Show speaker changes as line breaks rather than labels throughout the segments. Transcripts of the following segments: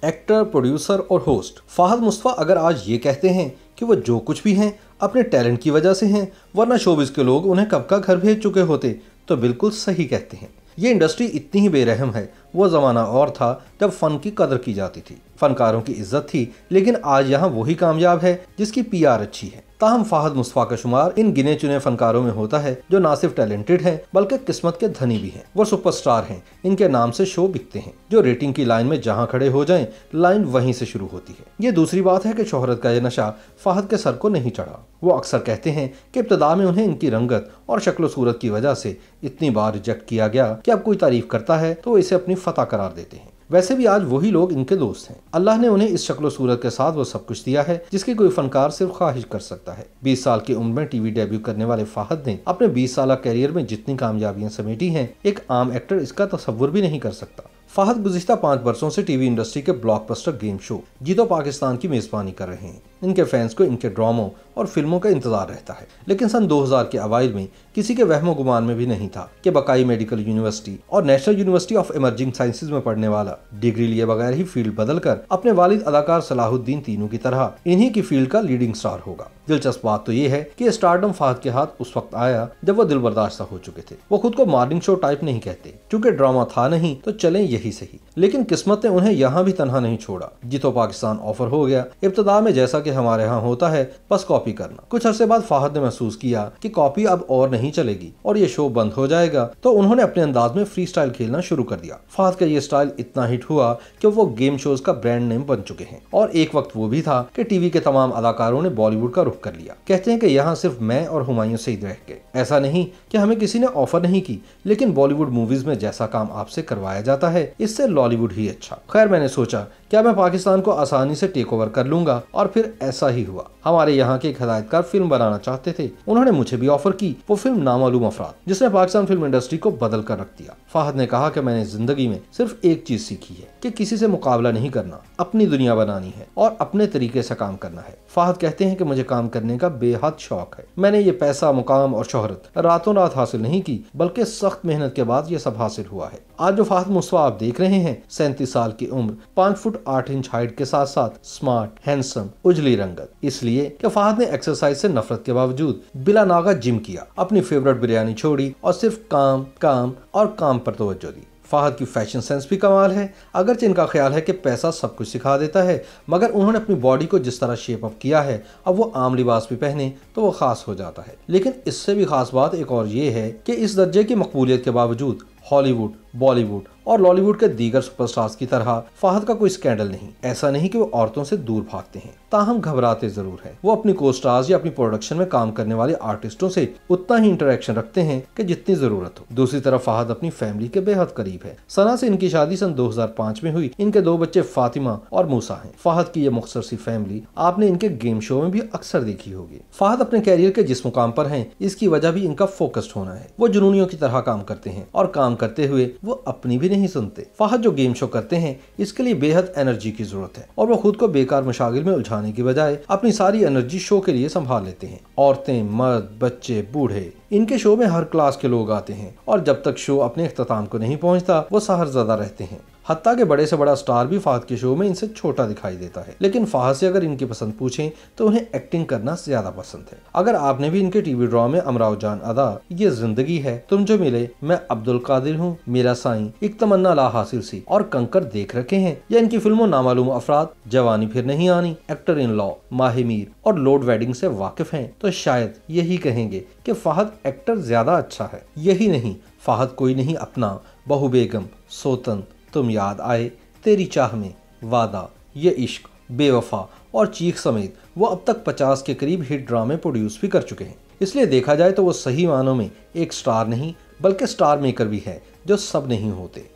Actor, producer और host Fahad Mustafa अगर आज ये कहते हैं कि वो जो कुछ भी हैं अपने टैलेंट की वजह से हैं, वरना शोबिज के लोग उन्हें कब का घर भेज चुके होते, तो बिल्कुल सही कहते हैं। ये इंडस्ट्री इतनी ही बेरहम है। वो जमाना और था जब फन की कदर की जाती थी, फनकारों की इज्जत थी, लेकिन आज यहाँ वही कामयाब है जिसकी पीआर अच्छी है। ताहम फाहद मुस्तफा का शुमार इन गिने चुने फनकारों में होता है जो ना सिर्फ टैलेंटेड हैं बल्कि किस्मत के धनी भी हैं। वो सुपरस्टार हैं, इनके नाम से शो बिकते हैं। जो रेटिंग की लाइन में जहां खड़े हो जाएं, लाइन वहीं से शुरू होती है। ये दूसरी बात है कि शोहरत का ये नशा फाहद के सर को नहीं चढ़ा। वो अक्सर कहते हैं कि इब्तिदा में उन्हें इनकी रंगत और शक्ल सूरत की वजह से इतनी बार रिजेक्ट किया गया कि अब कोई तारीफ करता है तो इसे अपनी फतह करार देते हैं। वैसे भी आज वही लोग इनके दोस्त हैं। अल्लाह ने उन्हें इस शक्ल सूरत के साथ वो सब कुछ दिया है जिसकी कोई फनकार सिर्फ ख्वाहिश कर सकता है। 20 साल की उम्र में टीवी डेब्यू करने वाले फाहद ने अपने 20 साल कैरियर में जितनी कामयाबियां समेटी हैं, एक आम एक्टर इसका तसव्वुर भी नहीं कर सकता। फाहद गुज़िश्ता 5 वर्षों से टीवी इंडस्ट्री के ब्लॉकबस्टर गेम शो जीतो पाकिस्तान की मेजबानी कर रहे हैं। इनके फैंस को इनके ड्रामों और फिल्मों का इंतजार रहता है, लेकिन सन 2000 के अवाइल में किसी के वहमो गुमान में भी नहीं था कि बकाई मेडिकल यूनिवर्सिटी और national university of emerging sciences में पढ़ने वाला डिग्री लिए बगैर ही फील्ड बदलकर अपने वालिद अदाकार सलाहुद्दीन तीनू की तरह इन्हीं की फील्ड का लीडिंग स्टार होगा। दिलचस्प बात तो ये है कि स्टारडम फाहद के हाथ उस वक्त आया जब वो दिल बर्दाश्त हो चुके थे। वो खुद को मॉर्निंग शो टाइप नहीं कहते, क्योंकि ड्रामा था नहीं तो चलें यही सही, लेकिन किस्मत ने उन्हें यहाँ भी तनहा नहीं छोड़ा। जीतो पाकिस्तान ऑफर हो गया। इब्तिदा में जैसा कि हमारे यहाँ होता है, बस कॉपी करना। कुछ अरसे बाद फाहद ने महसूस किया कि कॉपी अब और नहीं चलेगी और ये शो बंद हो जाएगा, तो उन्होंने अपने अंदाज में फ्री स्टाइल खेलना शुरू कर दिया। फाहद का ये स्टाइल इतना हिट हुआ कि वो गेम शोज का ब्रांड नेम बन चुके हैं। और एक वक्त वो भी था कि टीवी के तमाम अदाकारों ने बॉलीवुड का रुख कर लिया। कहते हैं कि यहाँ सिर्फ मैं और हुमायूं सईद रह गए। ऐसा नहीं कि हमें किसी ने ऑफर नहीं की, लेकिन बॉलीवुड मूवीज में जैसा काम आपसे करवाया जाता है, इससे लॉलीवुड ही अच्छा। खैर, मैंने सोचा क्या मैं पाकिस्तान को आसानी से टेक ओवर कर लूंगा, और फिर ऐसा ही हुआ। हमारे यहाँ के एक हदायतकार फिल्म बनाना चाहते थे। उन्होंने मुझे भी ऑफर की। वो फिल्म नामालूम अफराद, जिसने पाकिस्तान फिल्म इंडस्ट्री को बदल कर रख दिया। फाहद ने कहा कि मैंने जिंदगी में सिर्फ एक चीज सीखी है कि किसी से मुकाबला नहीं करना, अपनी दुनिया बनानी है और अपने तरीके से काम करना है। फाहद कहते हैं कि मुझे काम करने का बेहद शौक है। मैंने ये पैसा, मुकाम और शोहरत रातों रात हासिल नहीं की, बल्कि सख्त मेहनत के बाद ये सब हासिल हुआ है। आज जो फाहद मुस्तफा आप देख रहे हैं, 37 साल की उम्र, 5 फुट 8 इंच हाइट के साथ साथ स्मार्ट, हैंडसम, उजली रंगत। इसलिए कि फाहद ने एक्सरसाइज से नफरत के बावजूद बिला नागा जिम किया, अपनी फेवरेट बिरयानी छोड़ी और सिर्फ काम काम और काम पर तवज्जो दी। फाहद की फैशन सेंस भी कमाल है। अगरचे इनका ख्याल है कि पैसा सब कुछ सिखा देता है, मगर उन्होंने अपनी बॉडी को जिस तरह शेप अप किया है, अब वो आम लिबास भी पहने तो वो खास हो जाता है। लेकिन इससे भी खास बात एक और ये है कि इस दर्जे की मकबूलियत के बावजूद हॉलीवुड, बॉलीवुड और लॉलीवुड के दीगर सुपरस्टार्स की तरह फाहद का कोई स्कैंडल नहीं। ऐसा नहीं कि वो औरतों से दूर भागते हैं, ताहम घबराते जरूर हैं। वो अपनी को स्टार्स या अपनी प्रोडक्शन में काम करने वाले आर्टिस्टों से उतना ही इंटरेक्शन रखते हैं कि जितनी जरूरत हो। दूसरी तरफ फाहद अपनी फैमिली के बेहद करीब है। सना से इनकी शादी सन 2005 में हुई। इनके 2 बच्चे फातिमा और मूसा हैं। फाहद की ये मुख्तसर सी फैमिली आपने इनके गेम शो में भी अक्सर देखी होगी। फाहद अपने कैरियर के जिस मुकाम पर हैं, इसकी वजह भी इनका फोकस्ड होना है। वो जुनूनियों की तरह काम करते हैं और काम करते हुए वो अपनी भी नहीं सुनते। फाहद जो गेम शो करते हैं, इसके लिए बेहद एनर्जी की जरूरत है और वो खुद को बेकार मशागिल में उलझाने की बजाय अपनी सारी एनर्जी शो के लिए संभाल लेते हैं। औरतें, मर्द, बच्चे, बूढ़े, इनके शो में हर क्लास के लोग आते हैं और जब तक शो अपने इख्तिताम को नहीं पहुंचता, वो सहरज़दा रहते हैं। हत्ता के बड़े से बड़ा स्टार भी फाहद के शो में इनसे छोटा दिखाई देता है। लेकिन फाहद से अगर इनकी पसंद पूछें तो उन्हें एक्टिंग करना ज्यादा पसंद है। अगर आपने भी इनके टीवी ड्रा में अमराव जान अदा, ये जिंदगी है, तुम जो मिले, मैं अब्दुल कादिर हूँ, मेरा साईं, एक तमन्ना ला हासिल सी और कंकर देख रखे हैं, या इनकी फिल्मों नामालूम अफराद, जवानी फिर नहीं आनी, एक्टर इन लॉ, माहे मीर और लोड वेडिंग से वाकिफ हैं, तो शायद यही कहेंगे कि फाहद एक्टर ज्यादा अच्छा है। यही नहीं, फाहद कोई नहीं अपना, बहू बेगम, सोतन, तुम याद आए, तेरी चाह में, वादा, ये इश्क, बेवफा और चीख समेत वो अब तक 50 के करीब हिट ड्रामे प्रोड्यूस भी कर चुके हैं। इसलिए देखा जाए तो वो सही मानों में एक स्टार नहीं बल्कि स्टार मेकर भी है, जो सब नहीं होते।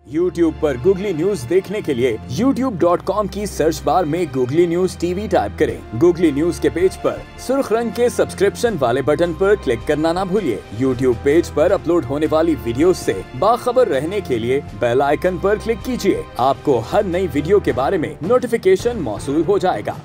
YouTube पर गूगली न्यूज देखने के लिए youtube.com की सर्च बार में गूगली न्यूज टीवी टाइप करें। गूगली न्यूज के पेज पर सुर्ख रंग के सब्सक्रिप्शन वाले बटन पर क्लिक करना ना भूलिए। YouTube पेज पर अपलोड होने वाली वीडियोस से बाखबर रहने के लिए बेल आइकन पर क्लिक कीजिए। आपको हर नई वीडियो के बारे में नोटिफिकेशन मौसूल हो जाएगा।